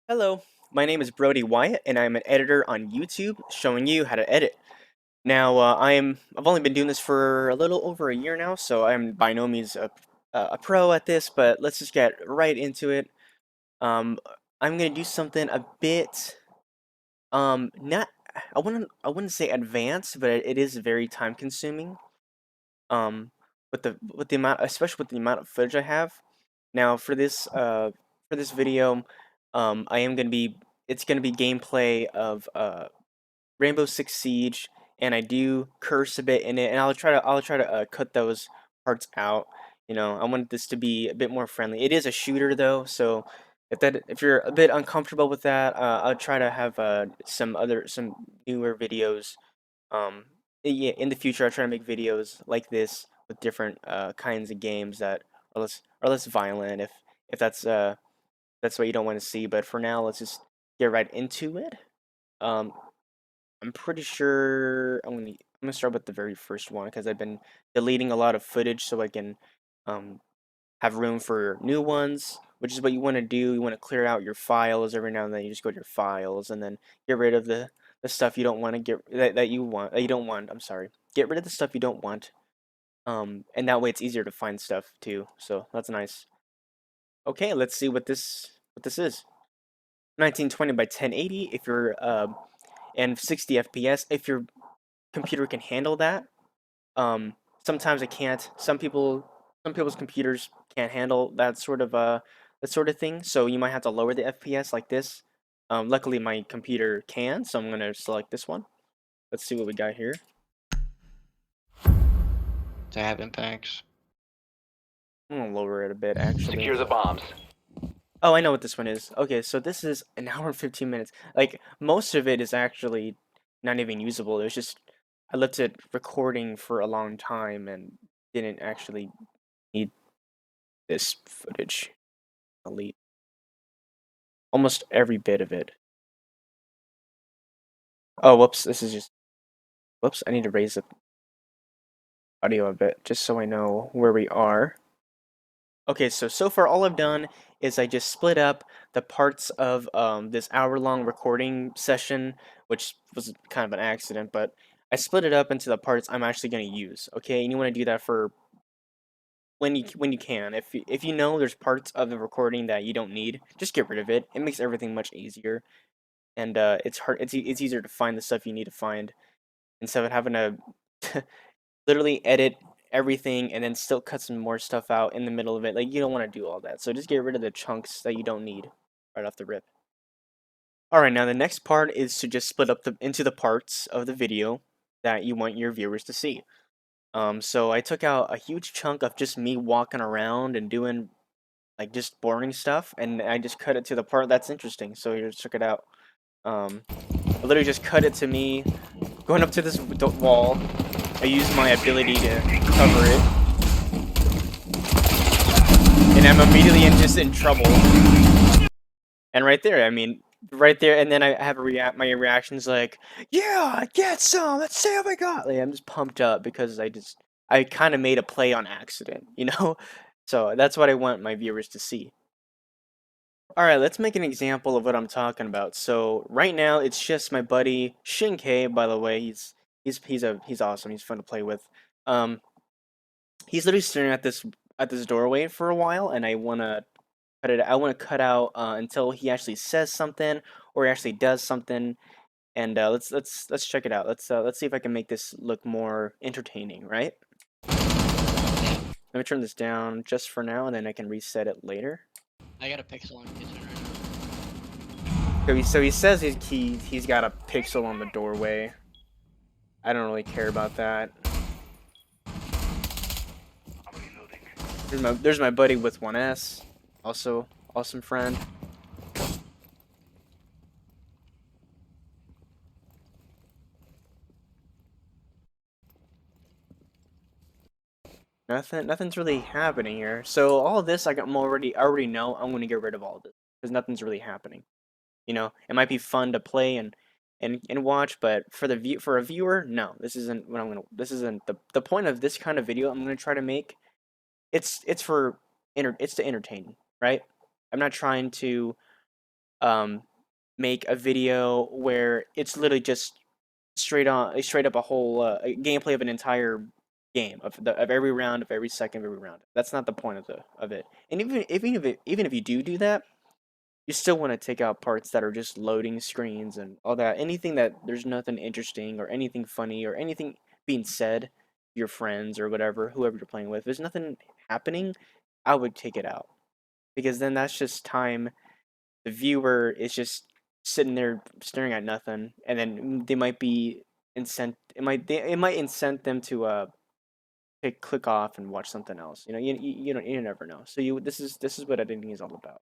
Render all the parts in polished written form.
Hello, my name is Brody Wyatt, and I'm an editor on YouTube showing you how to edit. Now, I've only been doing this for a little over a year now, so I'm by no means a pro at this, but let's just get right into it. Um, I'm gonna do something a bit, not, I wouldn't say advanced, but it is very time consuming. Um, with the amount, especially with the amount of footage I have. Now, for this video, I am gonna be, it's gonna be gameplay of Rainbow Six Siege, and I do curse a bit in it, and I'll try to cut those parts out. I want this to be a bit more friendly. It is a shooter though, so if you're a bit uncomfortable with that, I'll try to have some newer videos. Yeah, in the future, I'll try to make videos like this with different kinds of games that are less violent if that's what you don't want to see. But for now, let's just get right into it. Um, I'm pretty sure I'm gonna start with the very first one because I've been deleting a lot of footage so I can um have room for new ones, which is what you want to do. You want to clear out your files every now and then. You just go to your files and then get rid of the stuff you don't want to get that you don't want. I'm sorry. Get rid of the stuff you don't want. And that way it's easier to find stuff too. So that's nice. Okay, let's see what this is. 1920 by 1080 if you're and 60 FPS if your computer can handle that. Um, Sometimes it can't. Some people's computers can't handle that sort of thing. So you might have to lower the FPS like this. Luckily my computer can, so I'm gonna select this one. Let's see what we got here. To have impacts. I'm gonna lower it a bit actually. Secure the bombs. Oh, I know what this one is. Okay, so this is an hour and 15 minutes. Like most of it is actually not even usable. It was just I left it recording for a long time and didn't actually need this footage. Delete almost every bit of it. Oh, whoops, this is just, whoops, I need to raise the audio a bit just so I know where we are. Okay, so far all I've done is I just split up the parts of this hour-long recording session, which was kind of an accident, but I split it up into the parts I'm actually going to use. Okay, and you want to do that for when you can. If you know there's parts of the recording that you don't need, just get rid of it. It makes everything much easier. And it's easier to find the stuff you need to find instead of having to literally edit everything and then still cut some more stuff out in the middle of it. Like you don't want to do all that. So just get rid of the chunks that you don't need right off the rip. All right, now the next part is to just split up into the parts of the video that you want your viewers to see. So I took out a huge chunk of just me walking around and doing like just boring stuff, and I just cut it to the part that's interesting. So here, check it out. I literally just cut it to me going up to this wall. I use my ability to cover it, and I'm immediately just in trouble. And right there, I mean, right there, and then I have my reactions like, "Yeah, get some. Let's see what we got." Like I'm just pumped up because I kind of made a play on accident, you know. So that's what I want my viewers to see. All right, let's make an example of what I'm talking about. So right now, it's just my buddy Shinkei. By the way, he's awesome. He's fun to play with. Um, he's literally staring at this doorway for a while, and I want to cut out until he actually says something or he actually does something. And let's check it out. Let's see if I can make this look more entertaining. Right? Let me turn this down just for now, and then I can reset it later. I got a pixel on kitchen right now. So he says he's got a pixel on the doorway. I don't really care about that. There's my buddy with 1S, also awesome friend. Nothing's really happening here. So all of this I already know I'm gonna get rid of all of this because nothing's really happening. It might be fun to play and watch, but for a viewer, no, this isn't what I'm gonna. This isn't the point of this kind of video I'm gonna try to make. It's to entertain, right? I'm not trying to um, make a video where it's literally just straight up a whole a gameplay of an entire game of every round of every second of every round. That's not the point of it. And even if you do that, you still want to take out parts that are just loading screens and all that. Anything that there's nothing interesting or anything funny or anything being said to your friends or whatever, whoever you're playing with. If there's nothing happening, I would take it out because then that's just time the viewer is just sitting there staring at nothing, and then they might be it might incent them to click off and watch something else. You don't you never know. So you this is what editing is all about.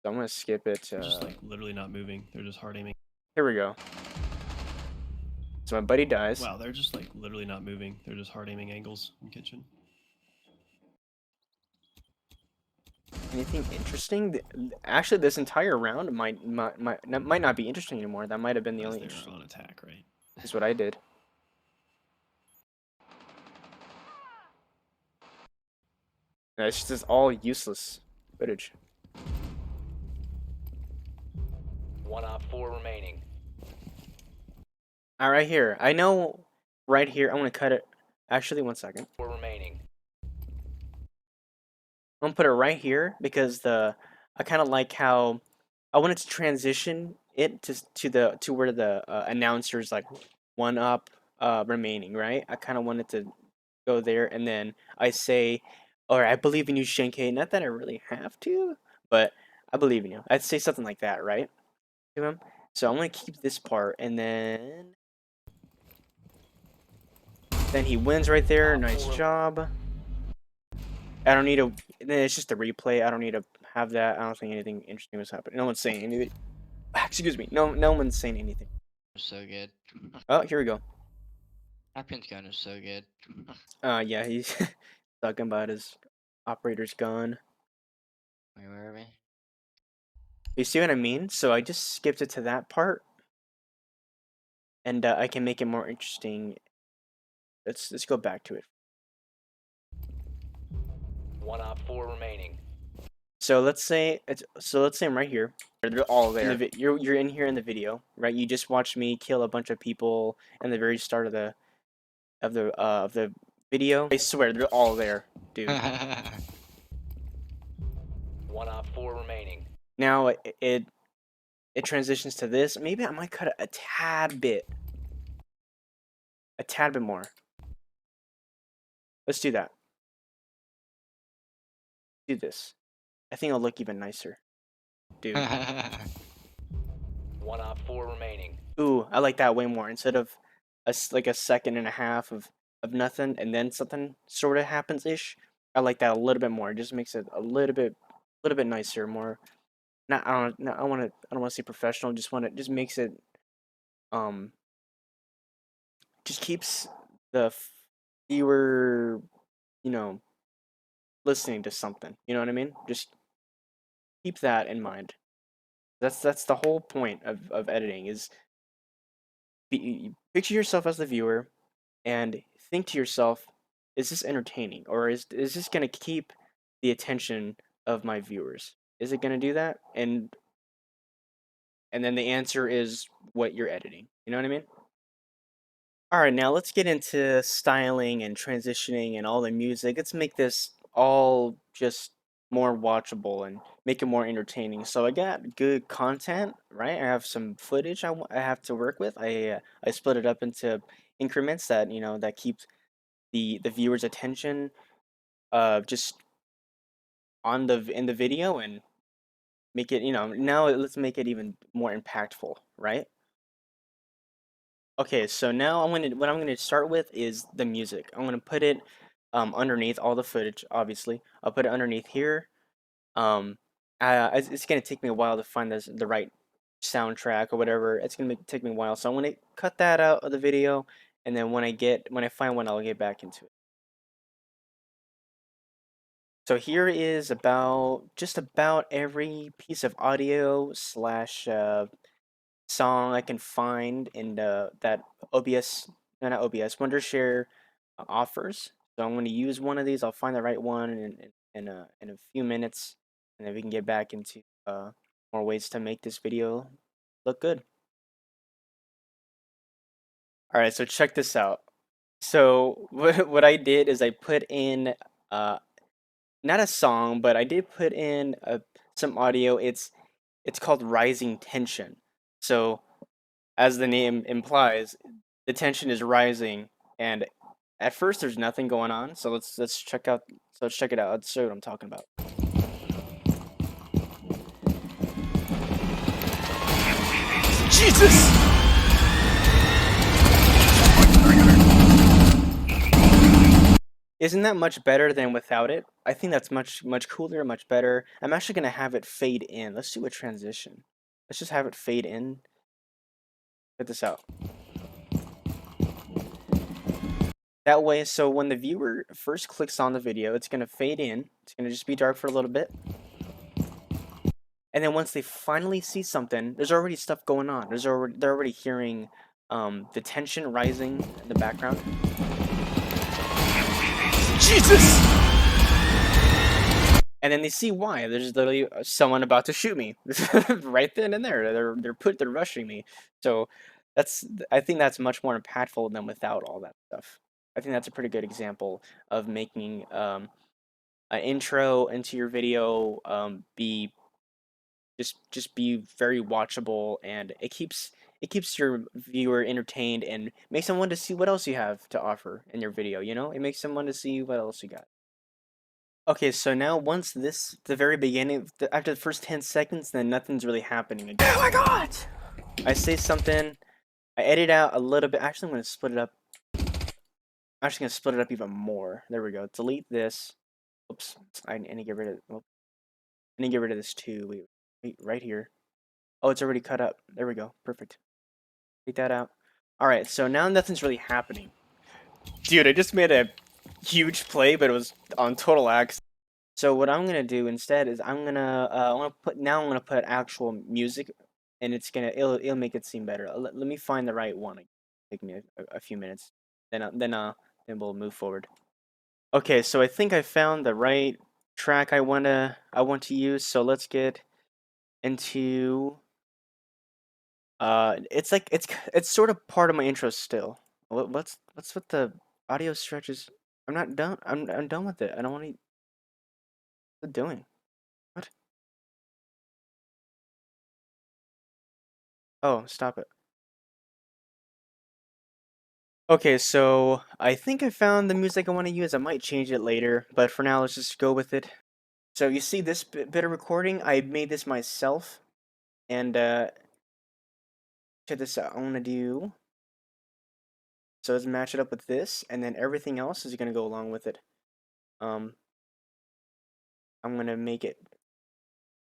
So I'm gonna skip it. They're just like literally not moving. They're just hard aiming. Here we go. So my buddy dies. Wow, they're just like literally not moving. They're just hard aiming angles in kitchen. Anything interesting? Actually, this entire round might not be interesting anymore. That might have been the only They're interesting. on attack, right? Is what I did. It's just all useless footage. 1 op 4 remaining. All right, here. I know right here. I'm gonna cut it. Actually, 1 second. 4 remaining. I'm gonna put it right here because I kind of like how I wanted to transition it to where the announcers like 1 up remaining, right? I kind of wanted to go there and then I say, "All right, I believe in you, Shenke." Not that I really have to, but I believe in you. I'd say something like that, right? To him. So I'm gonna keep this part and then he wins right there. Nice job. I don't need to. It's just a replay. I don't need to have that. I don't think anything interesting was happening. No one's saying anything. Excuse me. No one's saying anything. So good. Oh, here we go. Our pin's gun is so good. Yeah, he's talking about his operator's gun. Wait, where are we? You see what I mean? So I just skipped it to that part, and I can make it more interesting. Let's go back to it. 1 op 4 remaining. So let's say I'm right here. They're all there. You're in here in the video, right? You just watched me kill a bunch of people in the very start of the video. I swear they're all there, dude. 1 op 4 remaining. Now it transitions to this. Maybe I might cut it a tad bit more. Let's do that. Do this. I think it'll look even nicer, dude. 1 op 4 remaining. Ooh, I like that way more. Instead of like a second and a half of nothing and then something sort of happens ish. I like that a little bit more. It just makes it a little bit nicer, more. Not I don't want to say professional. Just makes it just keeps the viewer, you know, listening to something. You know what I mean? Just keep that in mind. That's the whole point of editing is picture yourself as the viewer and think to yourself, is this entertaining or is this going to keep the attention of my viewers? Is it going to do that? And then the answer is what you're editing. You know what I mean? All right, now let's get into styling and transitioning and all the music. Let's make this all just more watchable and make it more entertaining. So I got good content, right? I have some footage I have to work with. I split it up into increments that that keep the viewer's attention just on in the video and make it now let's make it even more impactful, right? Okay, so now what I'm gonna start with is the music. I'm gonna put it underneath all the footage, obviously. I'll put it underneath here. Um, it's gonna take me a while to find the right soundtrack or whatever. It's gonna take me a while, so I'm gonna cut that out of the video, and then when I find one, I'll get back into it. So here is just about every piece of audio slash song I can find in that OBS, no, not OBS, Wondershare offers. So I'm going to use one of these. I'll find the right one in a few minutes, and then we can get back into more ways to make this video look good. All right, so check this out. So what I did is I put in not a song, but I did put in some audio. It's called Rising Tension. So as the name implies, the tension is rising, and at first there's nothing going on. So let's check out. So let's check it out. Let's show you what I'm talking about. Jesus! Isn't that much better than without it? I think that's much cooler, much better. I'm actually gonna have it fade in. Let's do a transition. Let's just have it fade in. Check this out. That way, so when the viewer first clicks on the video, it's gonna fade in. It's gonna just be dark for a little bit. And then once they finally see something, there's already stuff going on. They're already hearing the tension rising in the background. Jesus! And then they see why. There's literally someone about to shoot me right then and there. They're rushing me. So I think that's much more impactful than without all that stuff. I think that's a pretty good example of making an intro into your video be just be very watchable, and it keeps your viewer entertained and makes them want to see what else you have to offer in your video, you know? It makes them want to see what else you got. Okay, so now once the very beginning, after the first 10 seconds, then nothing's really happening again. Oh my god! I say something, I edit out a little bit. Actually, I'm going to split it up. I'm actually going to split it up even more. There we go. Delete this. Oops. I need to get rid of I need to get rid of this too. Wait, right here. Oh, it's already cut up. There we go. Perfect. Take that out. Alright, so now nothing's really happening. Dude, I just made a huge play, but it was on total accident. So what I'm gonna do instead is I'm gonna put actual music, and it'll make it seem better. Let me find the right one. Take me a few minutes. Then we'll move forward. Okay, so I think I found the right track I want to use. So let's get into it's sort of part of my intro still. What's with the audio stretches? I'm not done. I'm done with it. I don't want to. What's it doing? What? Oh, stop it. Okay, so I think I found the music I want to use. I might change it later, but for now, let's just go with it. So you see this bit of recording? I made this myself, and check this out. I want to do. So let's match it up with this, and then everything else is gonna go along with it. I'm gonna make it.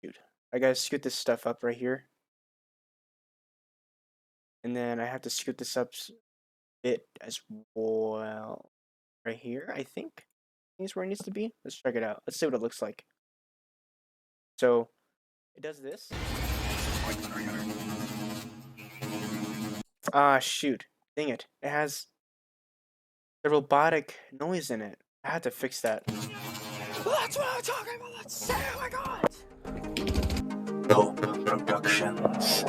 Dude, I gotta scoot this stuff up right here, and then I have to scoot this up a bit as well. Right here, I think is where it needs to be. Let's check it out. Let's see what it looks like. So it does this. Ah, shoot. Dang it. It has the robotic noise in it. I had to fix that. That's what I'm talking about. Let's say, oh my god. Dope Productions.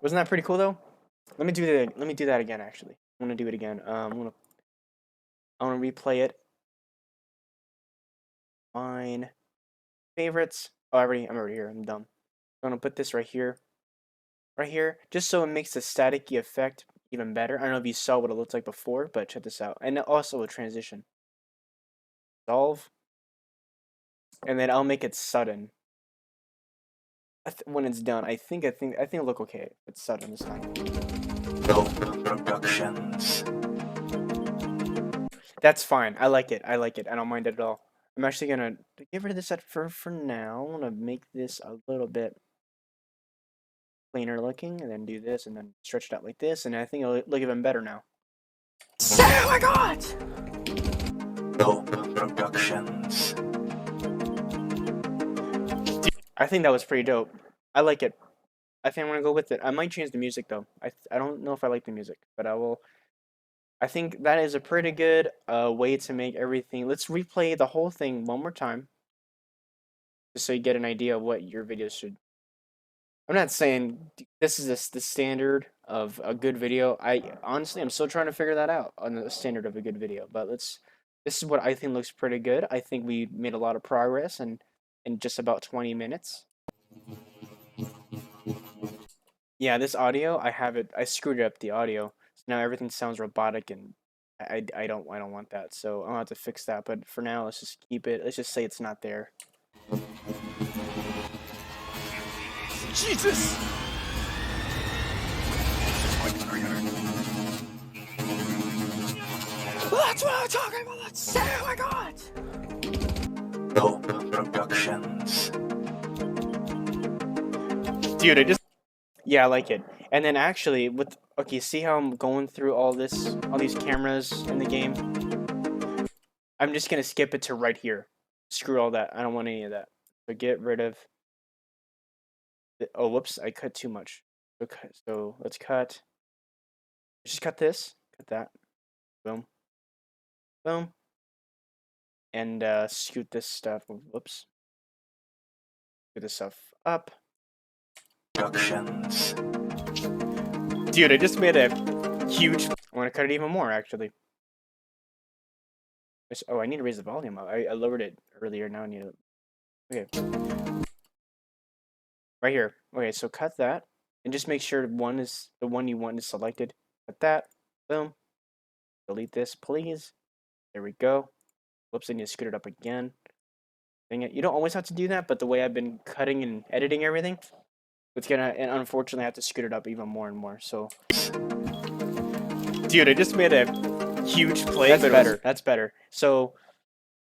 Wasn't that pretty cool though? Let me do that again actually. I want to do it again. I want to replay it. Fine. Favorites. Oh, I'm already here. I'm dumb. I'm gonna put this right here. Right here, just so it makes the staticky effect even better. I don't know if you saw what it looked like before, but check this out. And also a transition. Solve. And then I'll make it sudden. When it's done, I think it'll look okay. It's sudden this time. Dope Productions. That's fine. I like it. I don't mind it at all. I'm actually gonna get rid of this for now. I wanna make this a little bit cleaner looking, and then do this, and then stretch it out like this, and I think it'll look even better now. Oh my god! Dope Productions. I think that was pretty dope. I like it. I think I'm gonna go with it. I might change the music though. I don't know if I like the music, but I will. I think that is a pretty good way to make everything. Let's replay the whole thing one more time. just so you get an idea of what your videos should. I'm not saying this is the standard of a good video. I honestly, I'm still trying to figure that out on the standard of a good video. But this is what I think looks pretty good. I think we made a lot of progress in just about 20 minutes. Yeah, this audio, I screwed up the audio. So now everything sounds robotic, and I don't want that. So I'll have to fix that. But for now, let's just keep it. Let's just say it's not there. Jesus! That's what I'm talking about! Let's say oh my god! Dope Productions. Dude, I just... Yeah, I like it. And then actually, with... Okay, see how I'm going through all these cameras in the game? I'm just gonna skip it to right here. Screw all that. I don't want any of that. So get rid of... Oh, whoops, I cut too much. Okay, so let's cut... Just cut this. Cut that. Boom. Boom. And scoot this stuff. Whoops. Scoot this stuff up. Productions. Dude, I just made a huge... I want to cut it even more, actually. Oh, I need to raise the volume up. I lowered it earlier, now I need to... Okay. Right here. Okay, so cut that. And just make sure the one you want is selected. Cut that. Boom. Delete this, please. There we go. Whoops, I need to scoot it up again. Dang it. You don't always have to do that, but the way I've been cutting and editing everything, it's gonna, and unfortunately, I have to scoot it up even more and more, so. Dude, I just made a huge play. That's better. That's better. So,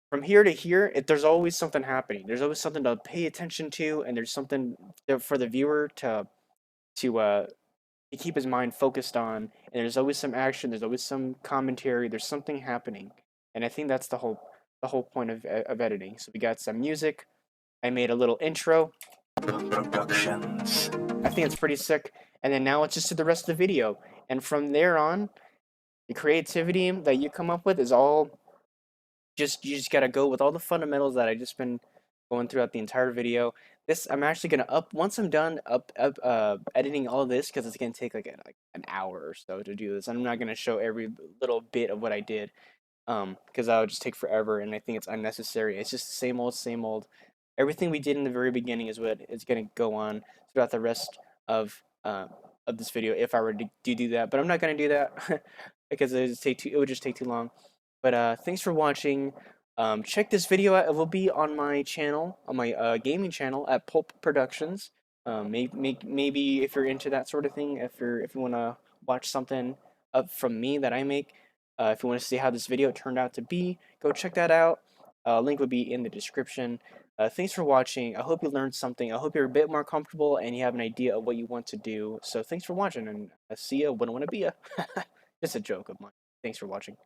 from here to here, there's always something happening. There's always something to pay attention to, and there's something for the viewer to keep his mind focused on. And there's always some action. There's always some commentary. There's something happening, and I think that's the whole point of editing. So we got some music. I made a little intro. Productions. I think it's pretty sick. And then now it's just to the rest of the video. And from there on, the creativity that you come up with is all you just gotta go with all the fundamentals that I just been going throughout the entire video. This I'm actually gonna once I'm done editing all this, because it's gonna take like an hour or so to do this. I'm not gonna show every little bit of what I did, because that would just take forever, and I think it's unnecessary. It's just the same old. Everything we did in the very beginning is what is going to go on throughout the rest of this video if I were to do that. But I'm not going to do that because it would just take too long. But thanks for watching. Check this video out. It will be on my channel, on my gaming channel at Pulp Productions. Maybe if you're into that sort of thing, if you want to watch something up from me that I make, if you want to see how this video turned out to be, go check that out. Link would be in the description. Thanks for watching. I hope you learned something. I hope you're a bit more comfortable and you have an idea of what you want to do. So thanks for watching, and see ya. Wouldn't want to be ya. Just a joke of mine. Thanks for watching.